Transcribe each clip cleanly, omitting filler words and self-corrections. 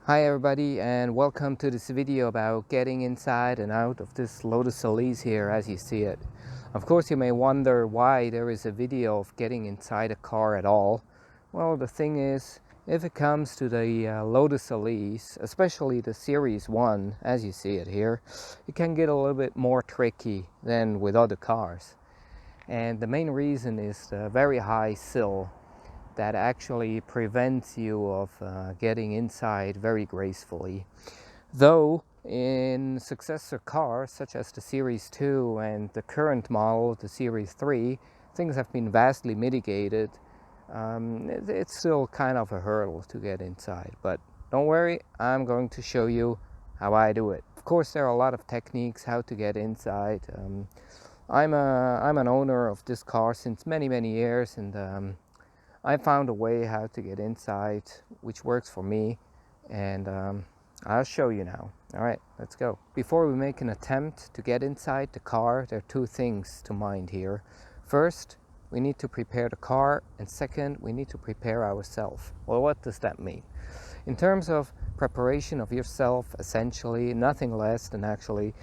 Hi everybody, and welcome to this video about getting inside and out of this Lotus Elise here as you see it. Of course you may wonder why there is a video of getting inside a car at all. Well, the thing is, if it comes to the Lotus Elise, especially the Series 1 as you see it here, it can get a little bit more tricky than with other cars. And the main reason is the very high sill that actually prevents you of getting inside very gracefully. Though in successor cars such as the Series 2 and the current model, the Series 3, things have been vastly mitigated. It's still kind of a hurdle to get inside, but don't worry, I'm going to show you how I do it. Of course, there are a lot of techniques how to get inside. I'm an owner of this car since many years, and I found a way how to get inside which works for me, and I'll show you now. Alright, let's go. Before we make an attempt to get inside the car, there are two things to mind here. First, we need to prepare the car, and second, we need to prepare ourselves. Well, what does that mean? In terms of preparation of yourself, essentially nothing less than actually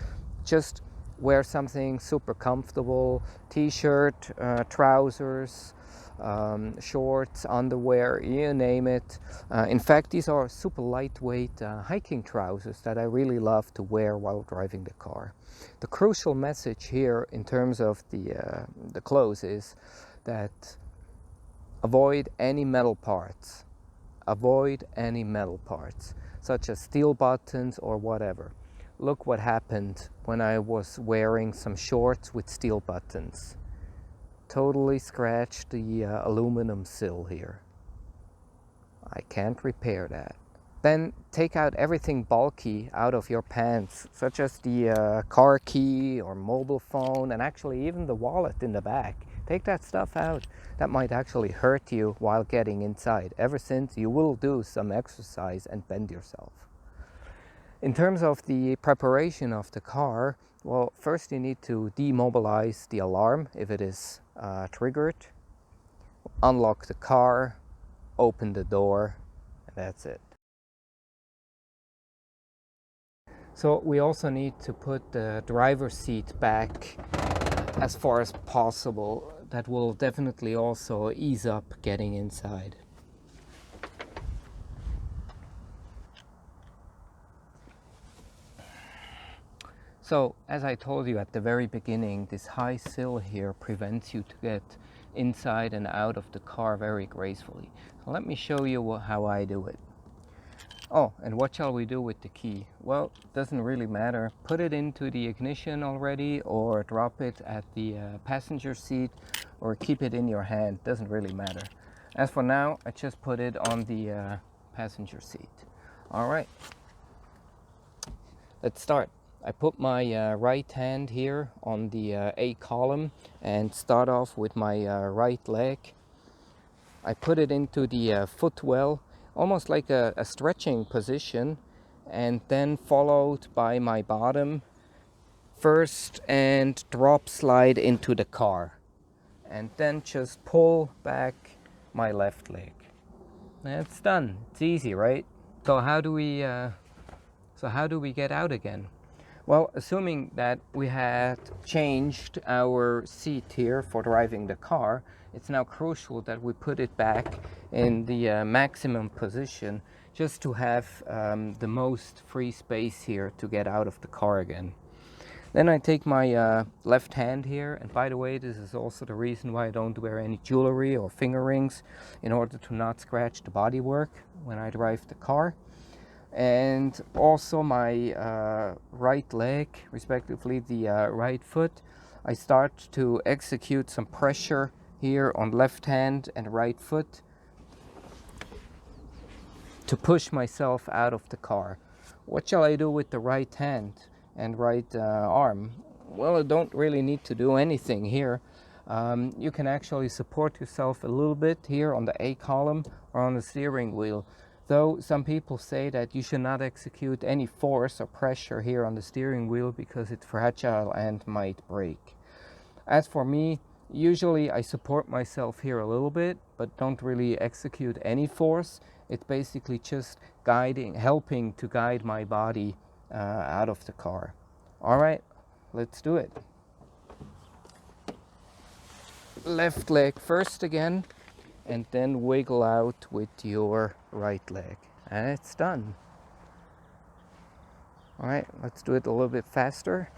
just wear something super comfortable, t-shirt, trousers, shorts, underwear, you name it. In fact, these are super lightweight hiking trousers that I really love to wear while driving the car. The crucial message here in terms of the clothes is that avoid any metal parts. Avoid any metal parts, such as steel buttons or whatever. Look what happened when I was wearing some shorts with steel buttons. Totally scratched the aluminum sill here. I can't repair that. Then take out everything bulky out of your pants, such as the car key or mobile phone, and actually even the wallet in the back. Take that stuff out. That might actually hurt you while getting inside, ever since you will do some exercise and bend yourself. In terms of the preparation of the car, well, first you need to demobilize the alarm if it is triggered, unlock the car, open the door, and that's it. So we also need to put the driver's seat back as far as possible. That will definitely also ease up getting inside. So, as I told you at the very beginning, this high sill here prevents you to get inside and out of the car very gracefully. So let me show you how I do it. Oh, and what shall we do with the key? Well, it doesn't really matter. Put it into the ignition already, or drop it at the passenger seat, or keep it in your hand. Doesn't really matter. As for now, I just put it on the passenger seat. Alright, let's start. I put my right hand here on the A column and start off with my right leg. I put it into the footwell, almost like a stretching position, and then followed by my bottom first and drop slide into the car, and then just pull back my left leg. That's done. It's easy, right? So how do we get out again? Well, assuming that we had changed our seat here for driving the car, it's now crucial that we put it back in the maximum position, just to have the most free space here to get out of the car again. Then I take my left hand here, and by the way, this is also the reason why I don't wear any jewelry or finger rings, in order to not scratch the bodywork when I drive the car. And also my right leg, respectively the right foot, I start to execute some pressure here on left hand and right foot to push myself out of the car. What shall I do with the right hand and right arm? Well, I don't really need to do anything here. You can actually support yourself a little bit here on the A column or on the steering wheel. Though some people say that you should not execute any force or pressure here on the steering wheel because it's fragile and might break. As for me, usually I support myself here a little bit, but don't really execute any force, It's basically just helping to guide my body out of the car. All right, let's do it. Left leg first again, and then wiggle out with your right leg, and it's done. All right, let's do it a little bit faster.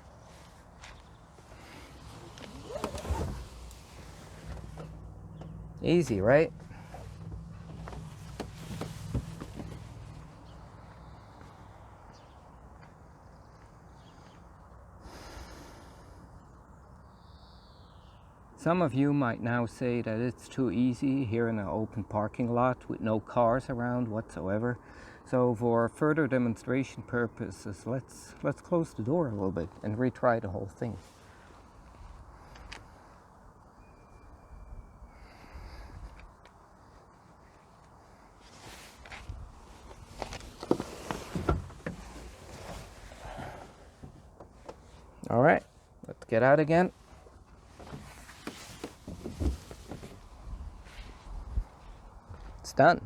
Easy, right? Some of you might now say that it's too easy here in an open parking lot with no cars around whatsoever. So for further demonstration purposes, let's close the door a little bit and retry the whole thing. All right, let's get out again. It's done.